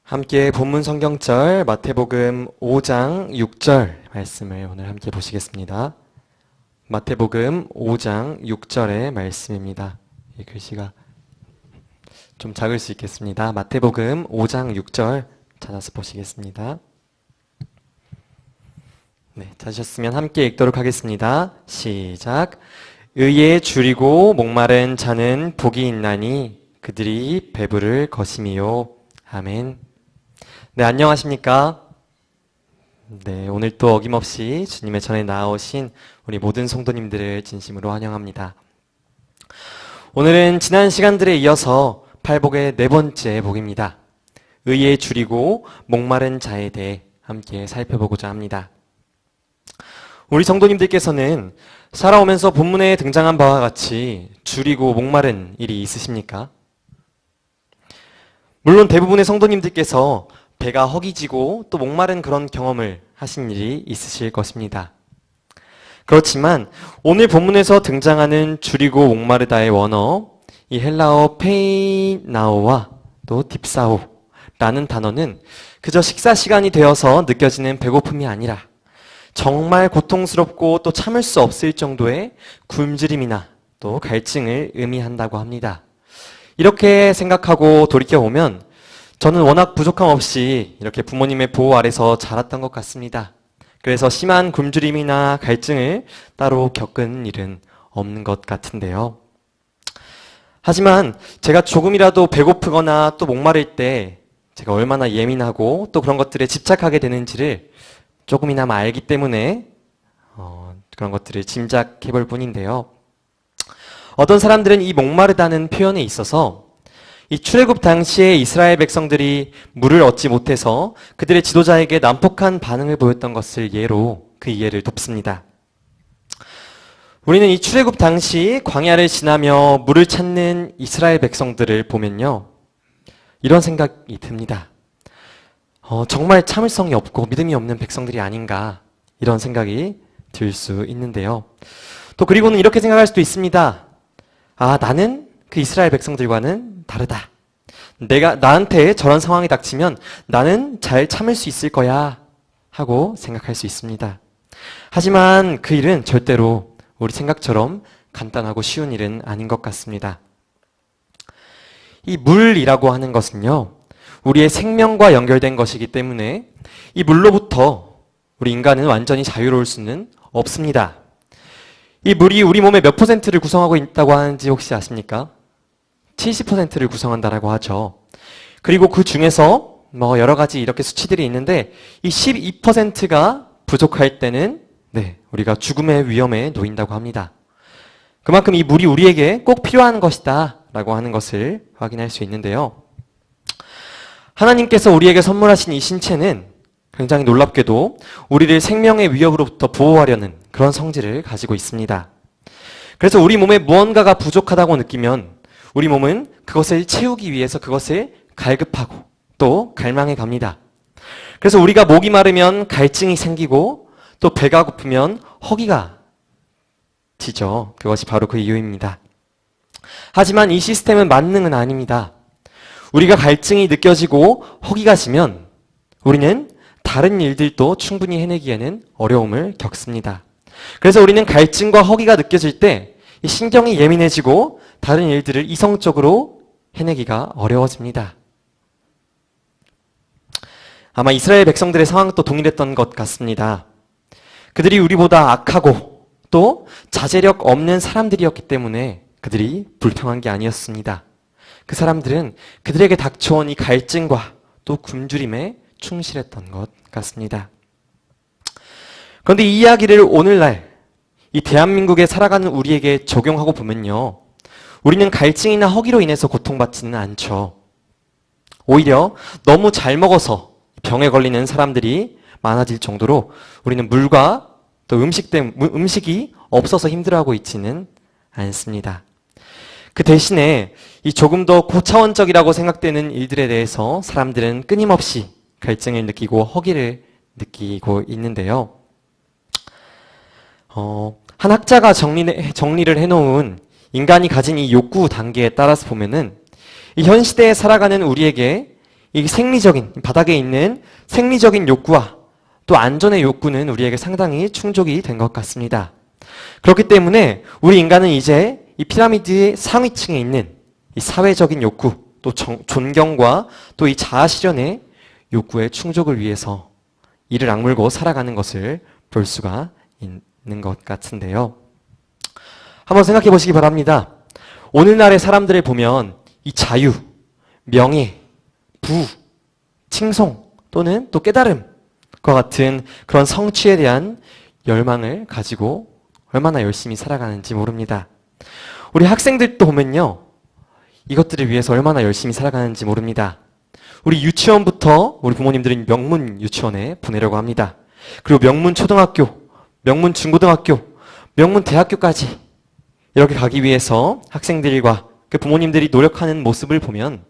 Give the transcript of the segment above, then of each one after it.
함께 본문 성경절 마태복음 5장 6절 말씀을 오늘 함께 보시겠습니다. 마태복음 5장 6절의 말씀입니다. 이 글씨가 좀 작을 수 있겠습니다. 마태복음 5장 6절 찾아서 보시겠습니다. 네, 찾으셨으면 함께 읽도록 하겠습니다. 시작. 의에 줄이고 목마른 자는 복이 있나니 그들이 배부를 것임이요. 아멘. 네, 안녕하십니까? 네, 오늘 또 어김없이 주님의 전에 나오신 우리 모든 성도님들을 진심으로 환영합니다. 오늘은 지난 시간들에 이어서 팔복의 네 번째 복입니다. 의에 줄이고 목마른 자에 대해 함께 살펴보고자 합니다. 우리 성도님들께서는 살아오면서 본문에 등장한 바와 같이 줄이고 목마른 일이 있으십니까? 물론 대부분의 성도님들께서 배가 허기지고 또 목마른 그런 경험을 하신 일이 있으실 것입니다. 그렇지만 오늘 본문에서 등장하는 줄이고 목마르다의 원어, 이 헬라어 페이나오와 또 딥사오라는 단어는 그저 식사 시간이 되어서 느껴지는 배고픔이 아니라 정말 고통스럽고 또 참을 수 없을 정도의 굶주림이나 또 갈증을 의미한다고 합니다. 이렇게 생각하고 돌이켜보면 저는 워낙 부족함 없이 이렇게 부모님의 보호 아래서 자랐던 것 같습니다. 그래서 심한 굶주림이나 갈증을 따로 겪은 일은 없는 것 같은데요. 하지만 제가 조금이라도 배고프거나 또 목마를 때 제가 얼마나 예민하고 또 그런 것들에 집착하게 되는지를 조금이나마 알기 때문에 그런 것들을 짐작해 볼 뿐인데요. 어떤 사람들은 이 목마르다는 표현에 있어서 이 출애굽 당시에 이스라엘 백성들이 물을 얻지 못해서 그들의 지도자에게 난폭한 반응을 보였던 것을 예로 그 이해를 돕습니다. 우리는 이 출애굽 당시 광야를 지나며 물을 찾는 이스라엘 백성들을 보면요, 이런 생각이 듭니다. 정말 참을성이 없고 믿음이 없는 백성들이 아닌가, 이런 생각이 들 수 있는데요. 또 그리고는 이렇게 생각할 수도 있습니다. 나는 그 이스라엘 백성들과는 다르다. 나한테 저런 상황이 닥치면 나는 잘 참을 수 있을 거야 하고 생각할 수 있습니다. 하지만 그 일은 절대로 우리 생각처럼 간단하고 쉬운 일은 아닌 것 같습니다. 이 물이라고 하는 것은요, 우리의 생명과 연결된 것이기 때문에 이 물로부터 우리 인간은 완전히 자유로울 수는 없습니다. 이 물이 우리 몸의 몇 퍼센트를 구성하고 있다고 하는지 혹시 아십니까? 70%를 구성한다라고 하죠. 그리고 그 중에서 여러 가지 이렇게 수치들이 있는데 이 12%가 부족할 때는 우리가 죽음의 위험에 놓인다고 합니다. 그만큼 이 물이 우리에게 꼭 필요한 것이다 라고 하는 것을 확인할 수 있는데요. 하나님께서 우리에게 선물하신 이 신체는 굉장히 놀랍게도 우리를 생명의 위협으로부터 보호하려는 그런 성질을 가지고 있습니다. 그래서 우리 몸에 무언가가 부족하다고 느끼면 우리 몸은 그것을 채우기 위해서 그것을 갈급하고 또 갈망해 갑니다. 그래서 우리가 목이 마르면 갈증이 생기고 또 배가 고프면 허기가 지죠. 그것이 바로 그 이유입니다. 하지만 이 시스템은 만능은 아닙니다. 우리가 갈증이 느껴지고 허기가 지면 우리는 다른 일들도 충분히 해내기에는 어려움을 겪습니다. 그래서 우리는 갈증과 허기가 느껴질 때 이 신경이 예민해지고 다른 일들을 이성적으로 해내기가 어려워집니다. 아마 이스라엘 백성들의 상황도 동일했던 것 같습니다. 그들이 우리보다 악하고 또 자제력 없는 사람들이었기 때문에 그들이 불평한 게 아니었습니다. 그 사람들은 그들에게 닥쳐온 이 갈증과 또 굶주림에 충실했던 것 같습니다. 그런데 이 이야기를 오늘날 이 대한민국에 살아가는 우리에게 적용하고 보면요, 우리는 갈증이나 허기로 인해서 고통받지는 않죠. 오히려 너무 잘 먹어서 병에 걸리는 사람들이 많아질 정도로 우리는 물과 또 음식이 없어서 힘들어하고 있지는 않습니다. 그 대신에 이 조금 더 고차원적이라고 생각되는 일들에 대해서 사람들은 끊임없이 갈증을 느끼고 허기를 느끼고 있는데요. 한 학자가 정리를 해놓은 인간이 가진 이 욕구 단계에 따라서 보면은 이 현 시대에 살아가는 우리에게 이 생리적인, 바닥에 있는 생리적인 욕구와 또 안전의 욕구는 우리에게 상당히 충족이 된 것 같습니다. 그렇기 때문에 우리 인간은 이제 이 피라미드의 상위층에 있는 이 사회적인 욕구, 또 존경과 또 이 자아 실현의 욕구의 충족을 위해서 이를 악물고 살아가는 것을 볼 수가 있는 것 같은데요. 한번 생각해 보시기 바랍니다. 오늘날의 사람들을 보면 이 자유, 명예, 부, 칭송 또는 또 깨달음과 같은 그런 성취에 대한 열망을 가지고 얼마나 열심히 살아가는지 모릅니다. 우리 학생들도 보면요. 이것들을 위해서 얼마나 열심히 살아가는지 모릅니다. 우리 유치원부터 우리 부모님들은 명문 유치원에 보내려고 합니다. 그리고 명문 초등학교, 명문 중고등학교, 명문 대학교까지 이렇게 가기 위해서 학생들과 그 부모님들이 노력하는 모습을 보면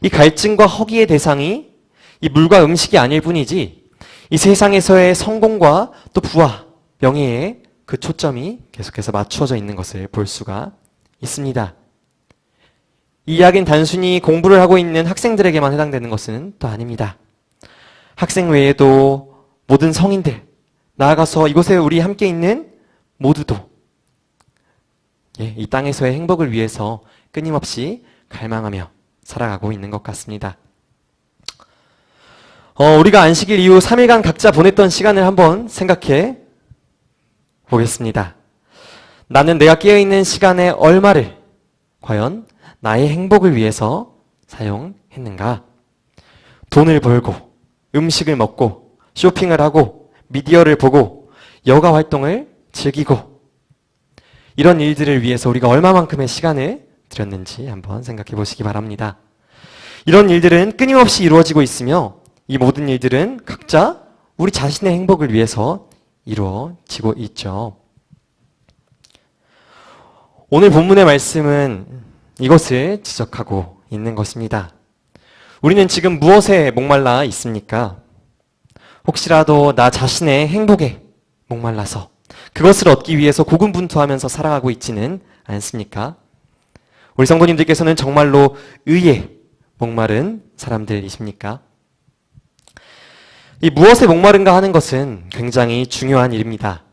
이 갈증과 허기의 대상이 이 물과 음식이 아닐 뿐이지 이 세상에서의 성공과 또 부와 명예에 그 초점이 계속해서 맞추어져 있는 것을 볼 수가 있습니다. 이 이야기는 단순히 공부를 하고 있는 학생들에게만 해당되는 것은 또 아닙니다. 학생 외에도 모든 성인들, 나아가서 이곳에 우리 함께 있는 모두도 이 땅에서의 행복을 위해서 끊임없이 갈망하며 살아가고 있는 것 같습니다. 우리가 안식일 이후 3일간 각자 보냈던 시간을 한번 생각해 보겠습니다. 나는 내가 깨어있는 시간의 얼마를 과연 나의 행복을 위해서 사용했는가? 돈을 벌고, 음식을 먹고, 쇼핑을 하고, 미디어를 보고, 여가 활동을 즐기고, 이런 일들을 위해서 우리가 얼마만큼의 시간을 들였는지 한번 생각해 보시기 바랍니다. 이런 일들은 끊임없이 이루어지고 있으며 이 모든 일들은 각자 우리 자신의 행복을 위해서 이루어지고 있죠. 오늘 본문의 말씀은 이것을 지적하고 있는 것입니다. 우리는 지금 무엇에 목말라 있습니까? 혹시라도 나 자신의 행복에 목말라서 그것을 얻기 위해서 고군분투하면서 살아가고 있지는 않습니까? 우리 성도님들께서는 정말로 의에 목마른 사람들이십니까? 이 무엇에 목마른가 하는 것은 굉장히 중요한 일입니다.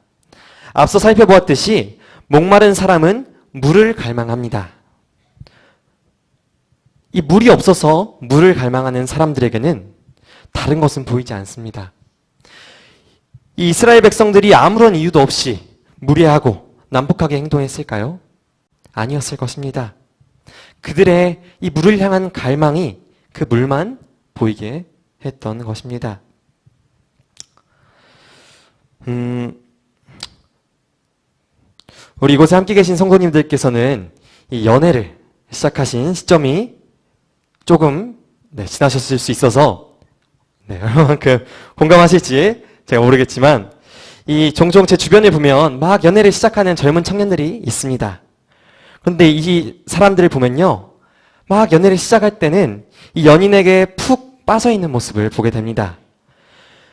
앞서 살펴보았듯이 목마른 사람은 물을 갈망합니다. 이 물이 없어서 물을 갈망하는 사람들에게는 다른 것은 보이지 않습니다. 이 이스라엘 백성들이 아무런 이유도 없이 무례하고 난폭하게 행동했을까요? 아니었을 것입니다. 그들의 이 물을 향한 갈망이 그 물만 보이게 했던 것입니다. 우리 이곳에 함께 계신 성도님들께서는 이 연애를 시작하신 시점이 조금 지나셨을 수 있어서 얼마만큼 공감하실지 제가 모르겠지만 이 종종 제 주변에 보면 막 연애를 시작하는 젊은 청년들이 있습니다. 그런데 이 사람들을 보면요. 막 연애를 시작할 때는 이 연인에게 푹 빠져있는 모습을 보게 됩니다.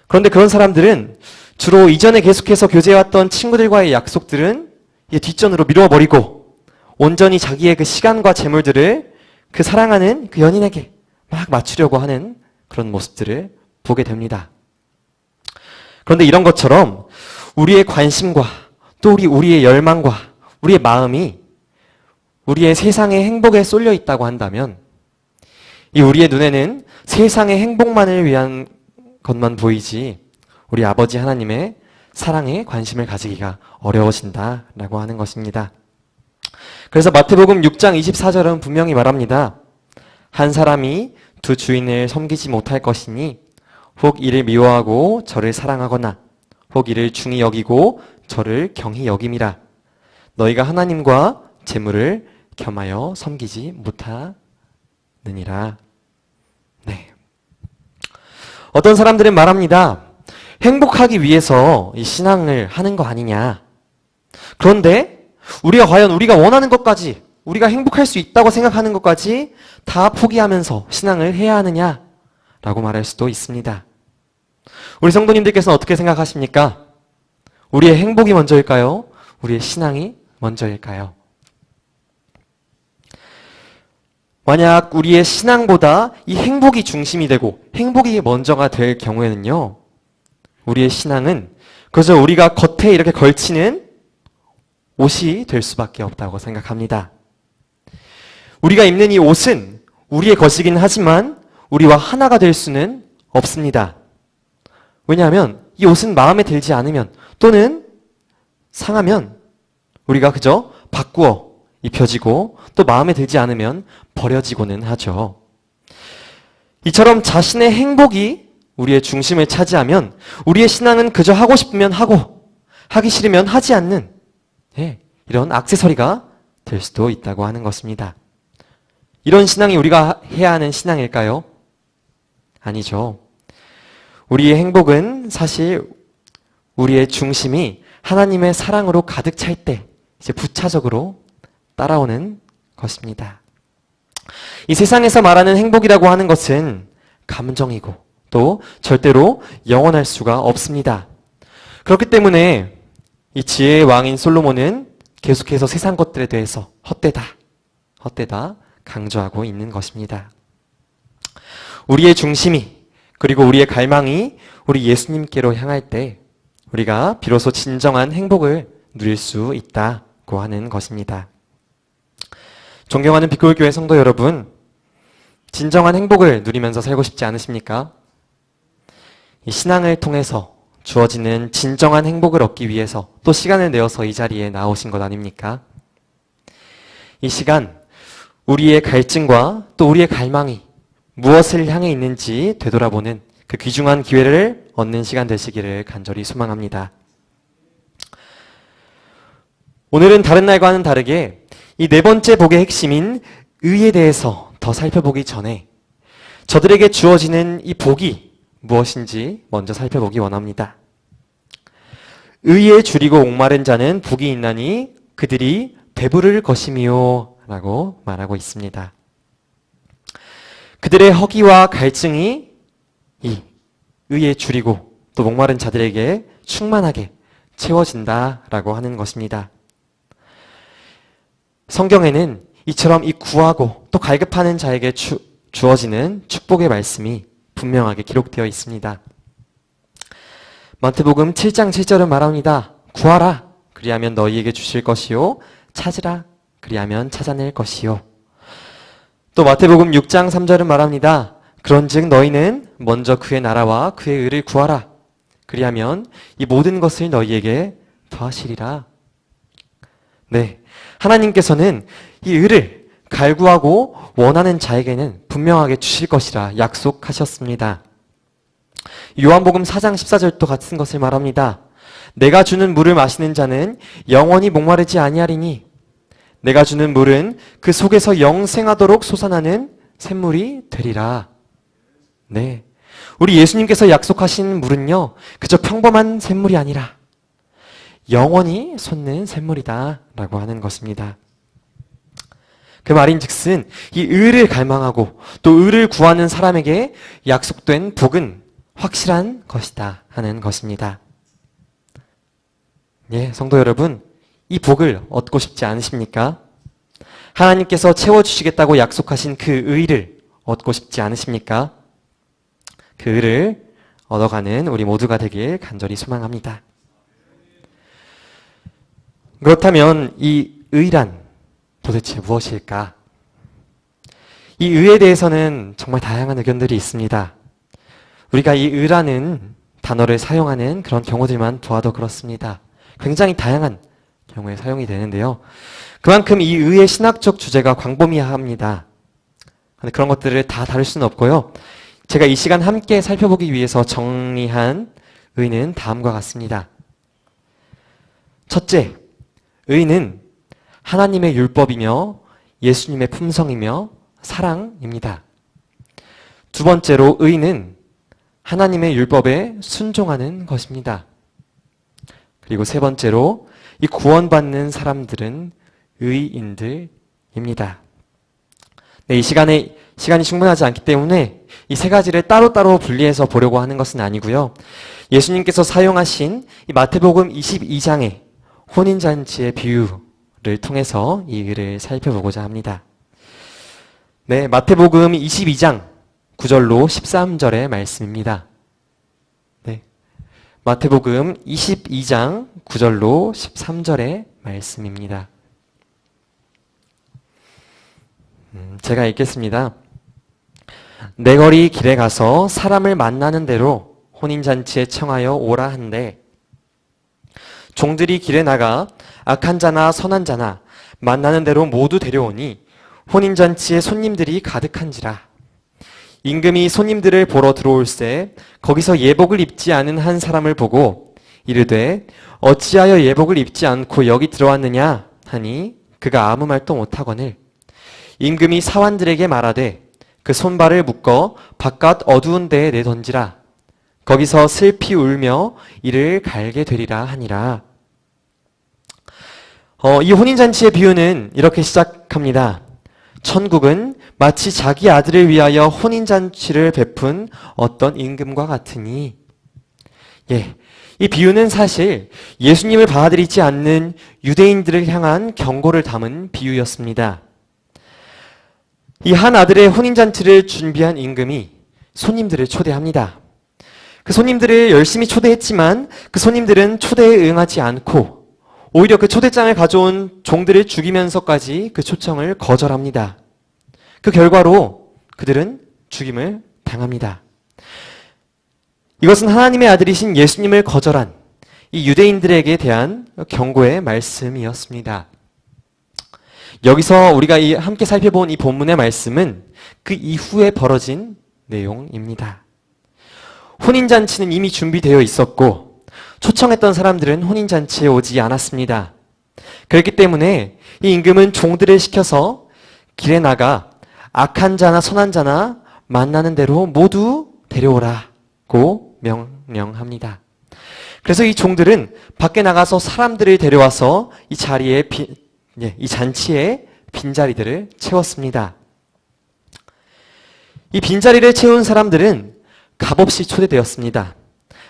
그런데 그런 사람들은 주로 이전에 계속해서 교제해왔던 친구들과의 약속들은 뒷전으로 미뤄버리고 온전히 자기의 그 시간과 재물들을 그 사랑하는 그 연인에게 막 맞추려고 하는 그런 모습들을 보게 됩니다. 그런데 이런 것처럼 우리의 관심과 또 우리의 열망과 우리의 마음이 우리의 세상의 행복에 쏠려 있다고 한다면 이 우리의 눈에는 세상의 행복만을 위한 것만 보이지 우리 아버지 하나님의 사랑에 관심을 가지기가 어려워진다라고 하는 것입니다. 그래서 마태복음 6장 24절은 분명히 말합니다. 한 사람이 두 주인을 섬기지 못할 것이니 혹 이를 미워하고 저를 사랑하거나 혹 이를 중히 여기고 저를 경히 여김이라. 너희가 하나님과 재물을 겸하여 섬기지 못하느니라. 어떤 사람들은 말합니다. 행복하기 위해서 이 신앙을 하는 거 아니냐. 그런데 우리가 과연 우리가 원하는 것까지, 우리가 행복할 수 있다고 생각하는 것까지 다 포기하면서 신앙을 해야 하느냐라고 말할 수도 있습니다. 우리 성도님들께서는 어떻게 생각하십니까? 우리의 행복이 먼저일까요? 우리의 신앙이 먼저일까요? 만약 우리의 신앙보다 이 행복이 중심이 되고 행복이 먼저가 될 경우에는요, 우리의 신앙은 그저 우리가 겉에 이렇게 걸치는 옷이 될 수밖에 없다고 생각합니다. 우리가 입는 이 옷은 우리의 것이긴 하지만 우리와 하나가 될 수는 없습니다. 왜냐하면 이 옷은 마음에 들지 않으면 또는 상하면 우리가 그저 바꾸어 입혀지고 또 마음에 들지 않으면 버려지고는 하죠. 이처럼 자신의 행복이 우리의 중심을 차지하면 우리의 신앙은 그저 하고 싶으면 하고 하기 싫으면 하지 않는 이런 액세서리가 될 수도 있다고 하는 것입니다. 이런 신앙이 우리가 해야 하는 신앙일까요? 아니죠. 우리의 행복은 사실 우리의 중심이 하나님의 사랑으로 가득 찰 때 이제 부차적으로 따라오는 것입니다. 이 세상에서 말하는 행복이라고 하는 것은 감정이고 또 절대로 영원할 수가 없습니다. 그렇기 때문에 이 지혜의 왕인 솔로몬은 계속해서 세상 것들에 대해서 헛되다 강조하고 있는 것입니다. 우리의 중심이 그리고 우리의 갈망이 우리 예수님께로 향할 때 우리가 비로소 진정한 행복을 누릴 수 있다고 하는 것입니다. 존경하는 빛골교회 성도 여러분, 진정한 행복을 누리면서 살고 싶지 않으십니까? 이 신앙을 통해서 주어지는 진정한 행복을 얻기 위해서 또 시간을 내어서 이 자리에 나오신 것 아닙니까? 이 시간, 우리의 갈증과 또 우리의 갈망이 무엇을 향해 있는지 되돌아보는 그 귀중한 기회를 얻는 시간 되시기를 간절히 소망합니다. 오늘은 다른 날과는 다르게 이 네 번째 복의 핵심인 의에 대해서 더 살펴보기 전에 저들에게 주어지는 이 복이 무엇인지 먼저 살펴보기 원합니다. 의에 줄이고 목마른 자는 복이 있나니 그들이 배부를 것이미요 라고 말하고 있습니다. 그들의 허기와 갈증이 이 의에 줄이고 또 목마른 자들에게 충만하게 채워진다라고 하는 것입니다. 성경에는 이처럼 이 구하고 또 갈급하는 자에게 주어지는 축복의 말씀이 분명하게 기록되어 있습니다. 마태복음 7장 7절은 말합니다. 구하라 그리하면 너희에게 주실 것이요 찾으라 그리하면 찾아낼 것이요. 또 마태복음 6장 3절은 말합니다. 그런즉 너희는 먼저 그의 나라와 그의 의를 구하라. 그리하면 이 모든 것을 너희에게 더하시리라. 네, 하나님께서는 이 의를 갈구하고 원하는 자에게는 분명하게 주실 것이라 약속하셨습니다. 요한복음 4장 14절도 같은 것을 말합니다. 내가 주는 물을 마시는 자는 영원히 목마르지 아니하리니 내가 주는 물은 그 속에서 영생하도록 솟아나는 샘물이 되리라. 네, 우리 예수님께서 약속하신 물은요 그저 평범한 샘물이 아니라 영원히 솟는 샘물이다 라고 하는 것입니다. 그 말인즉슨 이 의를 갈망하고 또 의를 구하는 사람에게 약속된 복은 확실한 것이다 하는 것입니다. 예, 성도 여러분, 이 복을 얻고 싶지 않으십니까? 하나님께서 채워주시겠다고 약속하신 그 의를 얻고 싶지 않으십니까? 그 의를 얻어가는 우리 모두가 되길 간절히 소망합니다. 그렇다면 이 의란 도대체 무엇일까? 이 의에 대해서는 정말 다양한 의견들이 있습니다. 우리가 이 의라는 단어를 사용하는 그런 경우들만 보아도 그렇습니다. 굉장히 다양한 경우에 사용이 되는데요. 그만큼 이 의의 신학적 주제가 광범위합니다. 그런데 그런 것들을 다 다룰 수는 없고요. 제가 이 시간 함께 살펴보기 위해서 정리한 의는 다음과 같습니다. 첫째, 의는 하나님의 율법이며 예수님의 품성이며 사랑입니다. 두 번째로 의는 하나님의 율법에 순종하는 것입니다. 그리고 세 번째로 이 구원받는 사람들은 의인들입니다. 네, 이 시간이 충분하지 않기 때문에 이 세 가지를 따로따로 분리해서 보려고 하는 것은 아니고요. 예수님께서 사용하신 이 마태복음 22장의 혼인잔치의 비유를 통해서 이 의를 살펴보고자 합니다. 네, 마태복음 22장 9절로 13절의 말씀입니다. 네, 마태복음 22장 9절로 13절의 말씀입니다. 제가 읽겠습니다. 내거리 길에 가서 사람을 만나는 대로 혼인잔치에 청하여 오라 한대 종들이 길에 나가 악한 자나 선한 자나 만나는 대로 모두 데려오니 혼인잔치에 손님들이 가득한지라. 임금이 손님들을 보러 들어올새 거기서 예복을 입지 않은 한 사람을 보고 이르되 어찌하여 예복을 입지 않고 여기 들어왔느냐 하니 그가 아무 말도 못하거늘 임금이 사환들에게 말하되 그 손발을 묶어 바깥 어두운 데에 내던지라. 거기서 슬피 울며 이를 갈게 되리라 하니라. 이 혼인잔치의 비유는 이렇게 시작합니다. 천국은 마치 자기 아들을 위하여 혼인잔치를 베푼 어떤 임금과 같으니. 이 비유는 사실 예수님을 받아들이지 않는 유대인들을 향한 경고를 담은 비유였습니다. 이 한 아들의 혼인잔치를 준비한 임금이 손님들을 초대합니다. 그 손님들을 열심히 초대했지만 그 손님들은 초대에 응하지 않고 오히려 그 초대장을 가져온 종들을 죽이면서까지 그 초청을 거절합니다. 그 결과로 그들은 죽임을 당합니다. 이것은 하나님의 아들이신 예수님을 거절한 이 유대인들에게 대한 경고의 말씀이었습니다. 여기서 우리가 함께 살펴본 이 본문의 말씀은 그 이후에 벌어진 내용입니다. 혼인잔치는 이미 준비되어 있었고 초청했던 사람들은 혼인잔치에 오지 않았습니다. 그렇기 때문에 이 임금은 종들을 시켜서 길에 나가 악한 자나 선한 자나 만나는 대로 모두 데려오라고 명령합니다. 그래서 이 종들은 밖에 나가서 사람들을 데려와서 이 잔치에 빈자리들을 채웠습니다. 이 빈자리를 채운 사람들은 값없이 초대되었습니다.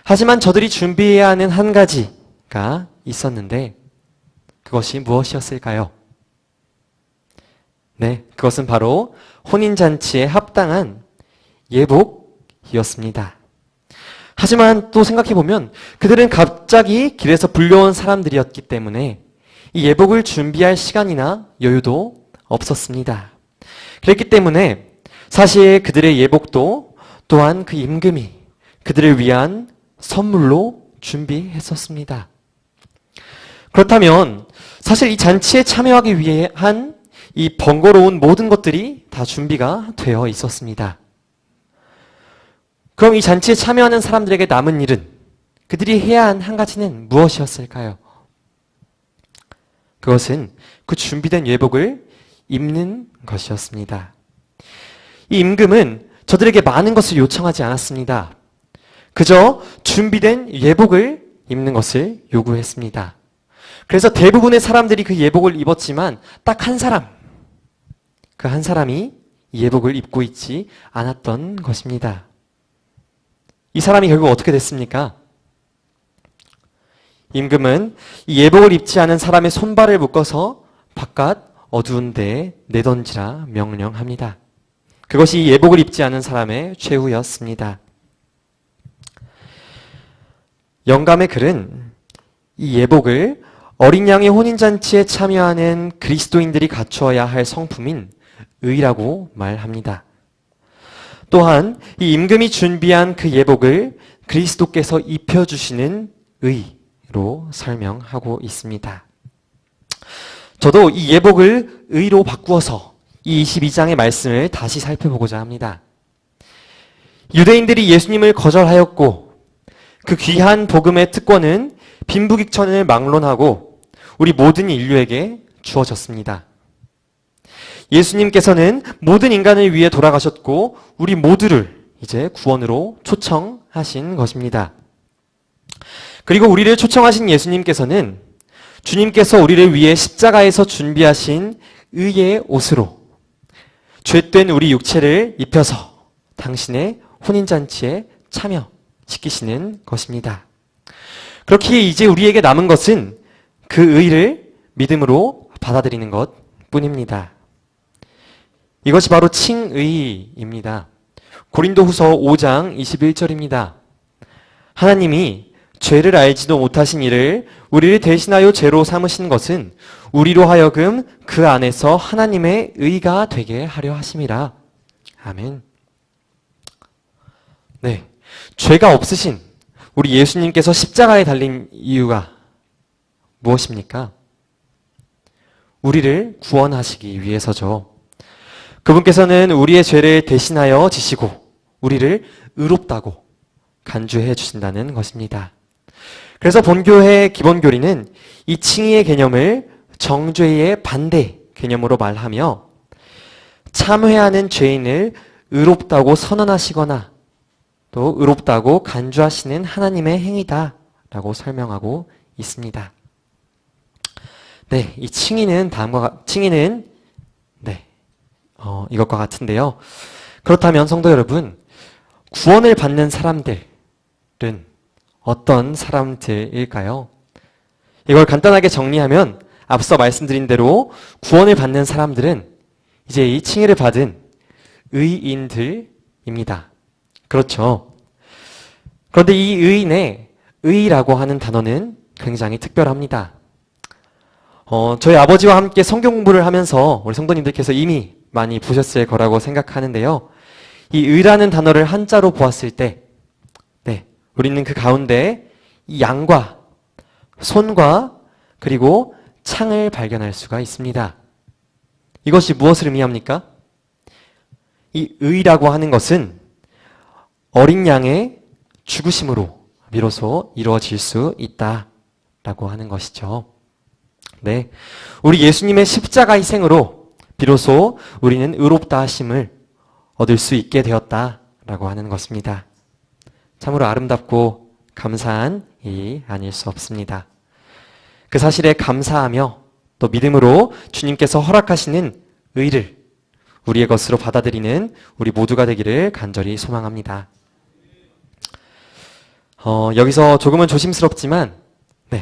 하지만 저들이 준비해야 하는 한 가지가 있었는데 그것이 무엇이었을까요? 네, 그것은 바로 혼인잔치에 합당한 예복이었습니다. 하지만 또 생각해보면 그들은 갑자기 길에서 불려온 사람들이었기 때문에 이 예복을 준비할 시간이나 여유도 없었습니다. 그랬기 때문에 사실 그들의 예복도 또한 그 임금이 그들을 위한 선물로 준비했었습니다. 그렇다면 사실 이 잔치에 참여하기 위한 이 번거로운 모든 것들이 다 준비가 되어 있었습니다. 그럼 이 잔치에 참여하는 사람들에게 남은 일은 그들이 해야 한 한 가지는 무엇이었을까요? 그것은 그 준비된 예복을 입는 것이었습니다. 이 임금은 저들에게 많은 것을 요청하지 않았습니다. 그저 준비된 예복을 입는 것을 요구했습니다. 그래서 대부분의 사람들이 그 예복을 입었지만 딱 한 사람, 그 한 사람이 예복을 입고 있지 않았던 것입니다. 이 사람이 결국 어떻게 됐습니까? 임금은 이 예복을 입지 않은 사람의 손발을 묶어서 바깥 어두운 데에 내던지라 명령합니다. 그것이 이 예복을 입지 않은 사람의 최후였습니다. 영감의 글은 이 예복을 어린 양의 혼인잔치에 참여하는 그리스도인들이 갖추어야 할 성품인 의라고 말합니다. 또한 이 임금이 준비한 그 예복을 그리스도께서 입혀주시는 의로 설명하고 있습니다. 저도 이 예복을 의로 바꾸어서 이 22장의 말씀을 다시 살펴보고자 합니다. 유대인들이 예수님을 거절하였고 그 귀한 복음의 특권은 빈부귀천을 막론하고 우리 모든 인류에게 주어졌습니다. 예수님께서는 모든 인간을 위해 돌아가셨고 우리 모두를 이제 구원으로 초청하신 것입니다. 그리고 우리를 초청하신 예수님께서는 주님께서 우리를 위해 십자가에서 준비하신 의의 옷으로 죄된 우리 육체를 입혀서 당신의 혼인잔치에 참여시키시는 것입니다. 그렇기에 이제 우리에게 남은 것은 그 의를 믿음으로 받아들이는 것 뿐입니다. 이것이 바로 칭의입니다. 고린도후서 5장 21절입니다. 하나님이 죄를 알지도 못하신 이를 우리를 대신하여 죄로 삼으신 것은 우리로 하여금 그 안에서 하나님의 의가 되게 하려 하심이라. 아멘. 네, 죄가 없으신 우리 예수님께서 십자가에 달린 이유가 무엇입니까? 우리를 구원하시기 위해서죠. 그분께서는 우리의 죄를 대신하여 지시고 우리를 의롭다고 간주해 주신다는 것입니다. 그래서 본교회의 기본교리는 이 칭의의 개념을 정죄의 반대 개념으로 말하며 참회하는 죄인을 의롭다고 선언하시거나 또 의롭다고 간주하시는 하나님의 행위다 라고 설명하고 있습니다. 네, 이 칭의는 이것과 같은데요. 그렇다면 성도 여러분, 구원을 받는 사람들은 어떤 사람들일까요? 이걸 간단하게 정리하면 앞서 말씀드린 대로 구원을 받는 사람들은 이제 이 칭의를 받은 의인들입니다. 그렇죠. 그런데 이 의인의 의라고 하는 단어는 굉장히 특별합니다. 저희 아버지와 함께 성경 공부를 하면서 우리 성도님들께서 이미 많이 보셨을 거라고 생각하는데요. 이 의라는 단어를 한자로 보았을 때, 우리는 그 가운데 이 양과 손과 그리고 창을 발견할 수가 있습니다. 이것이 무엇을 의미합니까? 이 의라고 하는 것은 어린 양의 죽으심으로 비로소 이루어질 수 있다라고 하는 것이죠. 네, 우리 예수님의 십자가 희생으로 비로소 우리는 의롭다 하심을 얻을 수 있게 되었다라고 하는 것입니다. 참으로 아름답고 감사한 일이 아닐 수 없습니다. 그 사실에 감사하며 또 믿음으로 주님께서 허락하시는 의를 우리의 것으로 받아들이는 우리 모두가 되기를 간절히 소망합니다. 여기서 조금은 조심스럽지만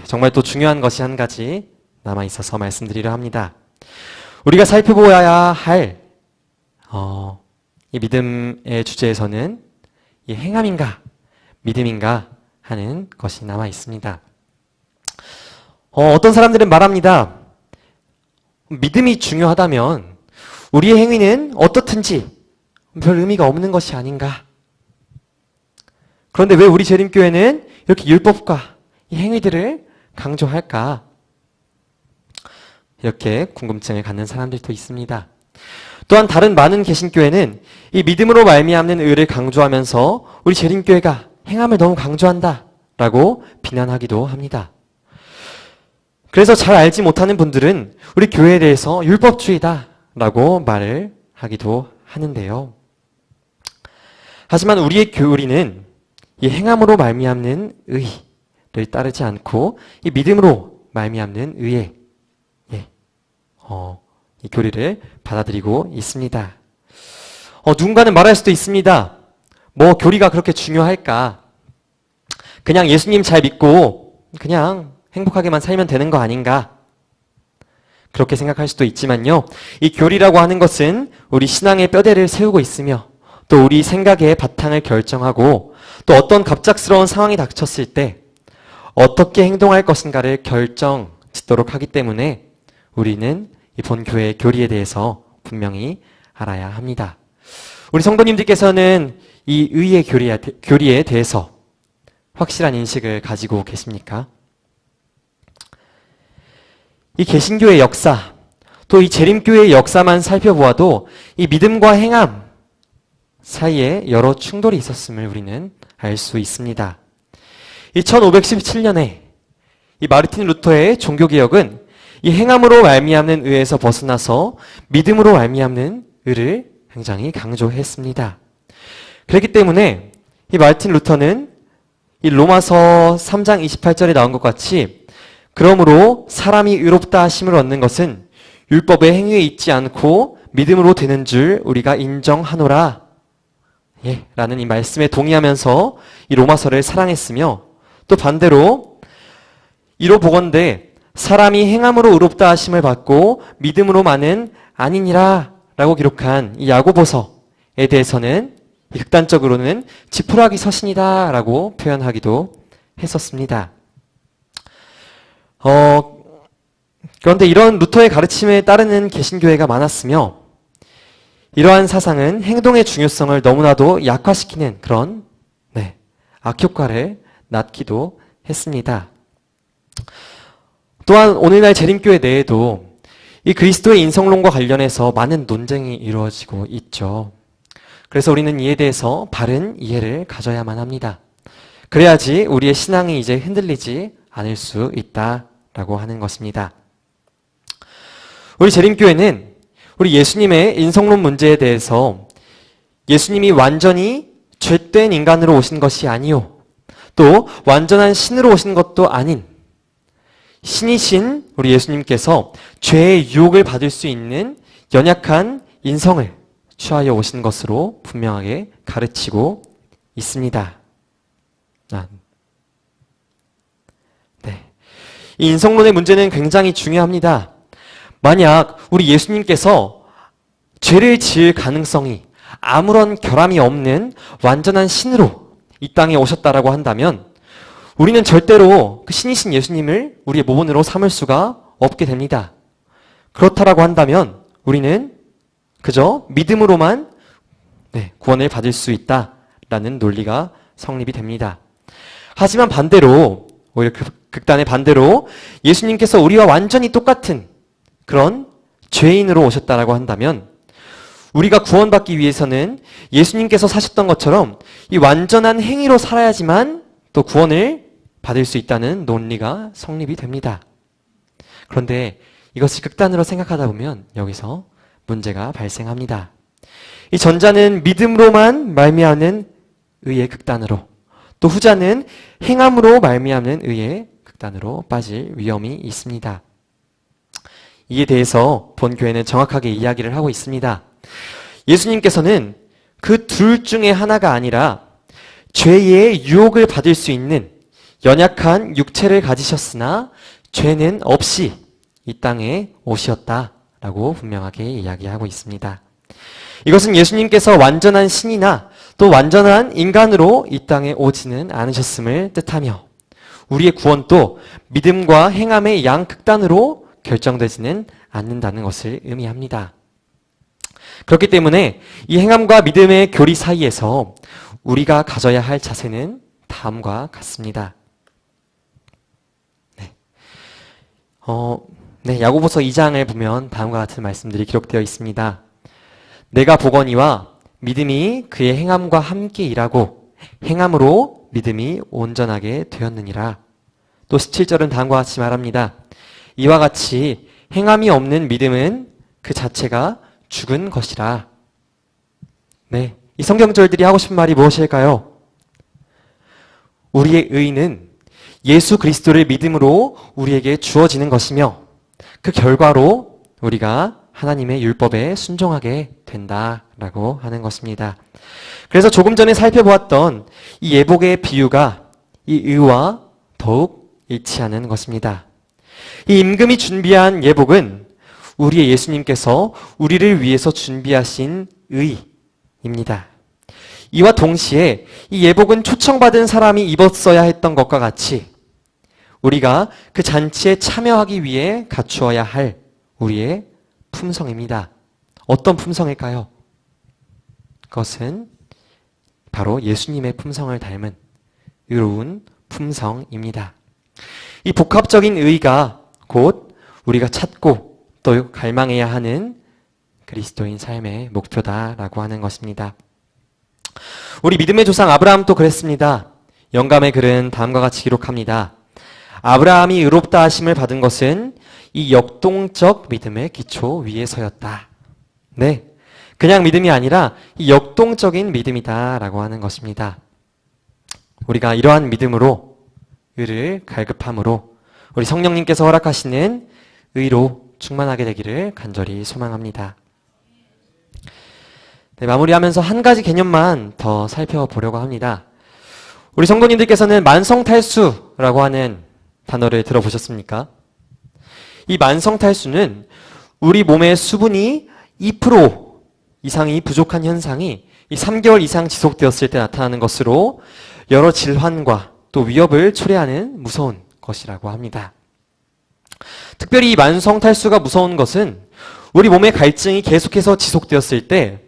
정말 또 중요한 것이 한 가지 남아있어서 말씀드리려 합니다. 우리가 살펴보아야 할 이 믿음의 주제에서는 이 행함인가 믿음인가 하는 것이 남아 있습니다. 어떤 사람들은 말합니다. 믿음이 중요하다면 우리의 행위는 어떻든지 별 의미가 없는 것이 아닌가. 그런데 왜 우리 재림교회는 이렇게 율법과 이 행위들을 강조할까? 이렇게 궁금증을 갖는 사람들도 있습니다. 또한 다른 많은 개신교회는 이 믿음으로 말미암는 의를 강조하면서 우리 재림교회가 행함을 너무 강조한다 라고 비난하기도 합니다. 그래서 잘 알지 못하는 분들은 우리 교회에 대해서 율법주의다 라고 말을 하기도 하는데요. 하지만 우리는 이 행함으로 말미암는 의를 따르지 않고 이 믿음으로 말미암는 의에 이 교리를 받아들이고 있습니다. 누군가는 말할 수도 있습니다. 뭐 교리가 그렇게 중요할까? 그냥 예수님 잘 믿고 그냥 행복하게만 살면 되는 거 아닌가? 그렇게 생각할 수도 있지만요. 이 교리라고 하는 것은 우리 신앙의 뼈대를 세우고 있으며 또 우리 생각의 바탕을 결정하고 또 어떤 갑작스러운 상황이 닥쳤을 때 어떻게 행동할 것인가를 결정 짓도록 하기 때문에 우리는 이 본교회의 교리에 대해서 분명히 알아야 합니다. 우리 성도님들께서는 이 의의 교리에 대해서 확실한 인식을 가지고 계십니까? 이 개신교의 역사, 또 이 재림교회의 역사만 살펴보아도 이 믿음과 행함 사이에 여러 충돌이 있었음을 우리는 알 수 있습니다. 이 1517년에 이 마르틴 루터의 종교개혁은 이 행함으로 말미암는 의에서 벗어나서 믿음으로 말미암는 의를 굉장히 강조했습니다. 그렇기 때문에 이 마르틴 루터는 이 로마서 3장 28절에 나온 것 같이 그러므로 사람이 의롭다 하심을 얻는 것은 율법의 행위에 있지 않고 믿음으로 되는 줄 우리가 인정하노라 라는 이 말씀에 동의하면서 이 로마서를 사랑했으며 또 반대로 이로 보건대 사람이 행함으로 의롭다 하심을 받고 믿음으로만은 아니니라 라고 기록한 이 야고보서에 대해서는 극단적으로는 지푸라기 서신이다 라고 표현하기도 했었습니다. 그런데 이런 루터의 가르침에 따르는 개신교회가 많았으며 이러한 사상은 행동의 중요성을 너무나도 약화시키는 그런 악효과를 낳기도 했습니다. 또한 오늘날 재림교회 내에도 이 그리스도의 인성론과 관련해서 많은 논쟁이 이루어지고 있죠. 그래서 우리는 이에 대해서 바른 이해를 가져야만 합니다. 그래야지 우리의 신앙이 이제 흔들리지 않을 수 있다라고 하는 것입니다. 우리 재림교회는 우리 예수님의 인성론 문제에 대해서 예수님이 완전히 죄된 인간으로 오신 것이 아니요, 또 완전한 신으로 오신 것도 아닌 신이신 우리 예수님께서 죄의 유혹을 받을 수 있는 연약한 인성을 취하여 오신 것으로 분명하게 가르치고 있습니다. 이 인성론의 문제는 굉장히 중요합니다. 만약 우리 예수님께서 죄를 지을 가능성이 아무런 결함이 없는 완전한 신으로 이 땅에 오셨다라고 한다면 우리는 절대로 그 신이신 예수님을 우리의 모본으로 삼을 수가 없게 됩니다. 그렇다라고 한다면 우리는 그저 믿음으로만 구원을 받을 수 있다라는 논리가 성립이 됩니다. 하지만 반대로, 오히려 극단의 반대로 예수님께서 우리와 완전히 똑같은 그런 죄인으로 오셨다라고 한다면 우리가 구원받기 위해서는 예수님께서 사셨던 것처럼 이 완전한 행위로 살아야지만 또 구원을 받을 수 있다는 논리가 성립이 됩니다. 그런데 이것을 극단으로 생각하다 보면 여기서 문제가 발생합니다. 이 전자는 믿음으로만 말미암는 의의 극단으로, 또 후자는 행함으로 말미암는 의의 극단으로 빠질 위험이 있습니다. 이에 대해서 본교회는 정확하게 이야기를 하고 있습니다. 예수님께서는 그 둘 중에 하나가 아니라 죄의 유혹을 받을 수 있는 연약한 육체를 가지셨으나 죄는 없이 이 땅에 오셨다라고 분명하게 이야기하고 있습니다. 이것은 예수님께서 완전한 신이나 또 완전한 인간으로 이 땅에 오지는 않으셨음을 뜻하며 우리의 구원도 믿음과 행함의 양극단으로 결정되지는 않는다는 것을 의미합니다. 그렇기 때문에 이 행함과 믿음의 교리 사이에서 우리가 가져야 할 자세는 다음과 같습니다. 야고보서 2장을 보면 다음과 같은 말씀들이 기록되어 있습니다. 내가 보거니와 믿음이 그의 행함과 함께 일하고 행함으로 믿음이 온전하게 되었느니라. 또 17절은 다음과 같이 말합니다. 이와 같이 행함이 없는 믿음은 그 자체가 죽은 것이라. 이 성경절들이 하고 싶은 말이 무엇일까요? 우리의 의는 예수 그리스도를 믿음으로 우리에게 주어지는 것이며 그 결과로 우리가 하나님의 율법에 순종하게 된다라고 하는 것입니다. 그래서 조금 전에 살펴보았던 이 예복의 비유가 이 의와 더욱 일치하는 것입니다. 이 임금이 준비한 예복은 우리의 예수님께서 우리를 위해서 준비하신 의입니다. 이와 동시에 이 예복은 초청받은 사람이 입었어야 했던 것과 같이 우리가 그 잔치에 참여하기 위해 갖추어야 할 우리의 품성입니다. 어떤 품성일까요? 그것은 바로 예수님의 품성을 닮은 의로운 품성입니다. 이 복합적인 의가 곧 우리가 찾고 또 갈망해야 하는 그리스도인 삶의 목표다라고 하는 것입니다. 우리 믿음의 조상 아브라함도 그랬습니다. 영감의 글은 다음과 같이 기록합니다. 아브라함이 의롭다 하심을 받은 것은 이 역동적 믿음의 기초 위에서였다. 그냥 믿음이 아니라 이 역동적인 믿음이다라고 하는 것입니다. 우리가 이러한 믿음으로 의를 갈급함으로 우리 성령님께서 허락하시는 의로 충만하게 되기를 간절히 소망합니다. 마무리하면서 한 가지 개념만 더 살펴보려고 합니다. 우리 성도님들께서는 만성탈수라고 하는 단어를 들어보셨습니까? 이 만성탈수는 우리 몸의 수분이 2% 이상이 부족한 현상이 이 3개월 이상 지속되었을 때 나타나는 것으로 여러 질환과 또 위협을 초래하는 무서운 것이라고 합니다. 특별히 이 만성 탈수가 무서운 것은 우리 몸의 갈증이 계속해서 지속되었을 때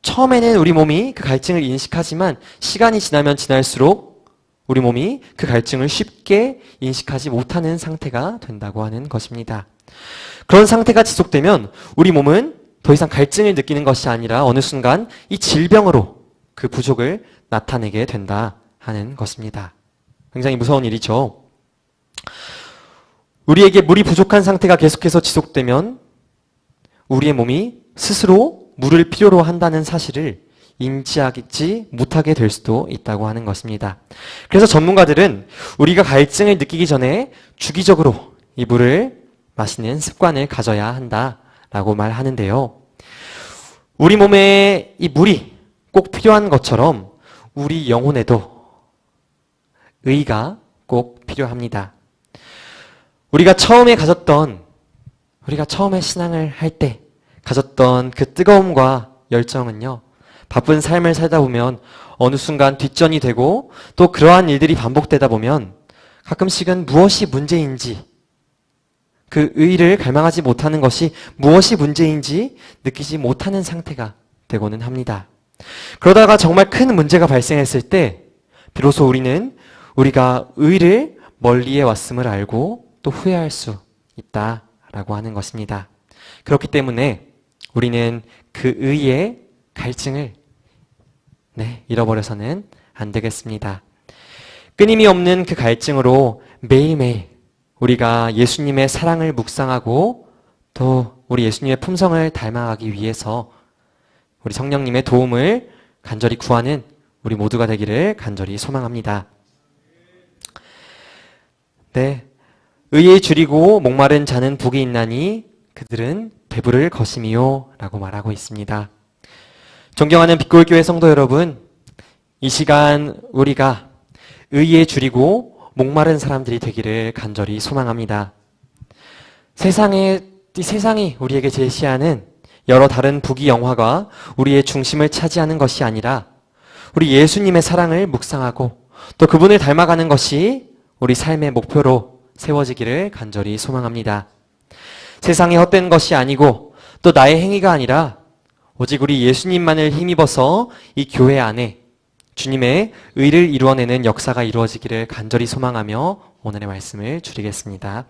처음에는 우리 몸이 그 갈증을 인식하지만 시간이 지나면 지날수록 우리 몸이 그 갈증을 쉽게 인식하지 못하는 상태가 된다고 하는 것입니다. 그런 상태가 지속되면 우리 몸은 더 이상 갈증을 느끼는 것이 아니라 어느 순간 이 질병으로 그 부족을 나타내게 된다 하는 것입니다. 굉장히 무서운 일이죠. 우리에게 물이 부족한 상태가 계속해서 지속되면 우리의 몸이 스스로 물을 필요로 한다는 사실을 인지하지 못하게 될 수도 있다고 하는 것입니다. 그래서 전문가들은 우리가 갈증을 느끼기 전에 주기적으로 이 물을 마시는 습관을 가져야 한다라고 말하는데요. 우리 몸에 이 물이 꼭 필요한 것처럼 우리 영혼에도 의가 꼭 필요합니다. 우리가 처음에 신앙을 할 때 가졌던 그 뜨거움과 열정은요, 바쁜 삶을 살다 보면 어느 순간 뒷전이 되고 또 그러한 일들이 반복되다 보면 가끔씩은 무엇이 문제인지 그 의의를 갈망하지 못하는 것이 무엇이 문제인지 느끼지 못하는 상태가 되고는 합니다. 그러다가 정말 큰 문제가 발생했을 때 비로소 우리는 우리가 의의를 멀리해 왔음을 알고 또 후회할 수 있다라고 하는 것입니다. 그렇기 때문에 우리는 그 의의의 갈증을 잃어버려서는 안 되겠습니다. 끊임이 없는 그 갈증으로 매일매일 우리가 예수님의 사랑을 묵상하고 또 우리 예수님의 품성을 닮아가기 위해서 우리 성령님의 도움을 간절히 구하는 우리 모두가 되기를 간절히 소망합니다. 네, 의에 줄이고 목마른 자는 복이 있나니 그들은 배부를 것임이요 라고 말하고 있습니다. 존경하는 빛골교회 성도 여러분, 이 시간 우리가 의에 줄이고 목마른 사람들이 되기를 간절히 소망합니다. 세상이 우리에게 제시하는 여러 다른 부귀 영화가 우리의 중심을 차지하는 것이 아니라 우리 예수님의 사랑을 묵상하고 또 그분을 닮아가는 것이 우리 삶의 목표로 세워지기를 간절히 소망합니다. 세상이 헛된 것이 아니고 또 나의 행위가 아니라 오직 우리 예수님만을 힘입어서 이 교회 안에 주님의 의를 이루어내는 역사가 이루어지기를 간절히 소망하며 오늘의 말씀을 줄이겠습니다.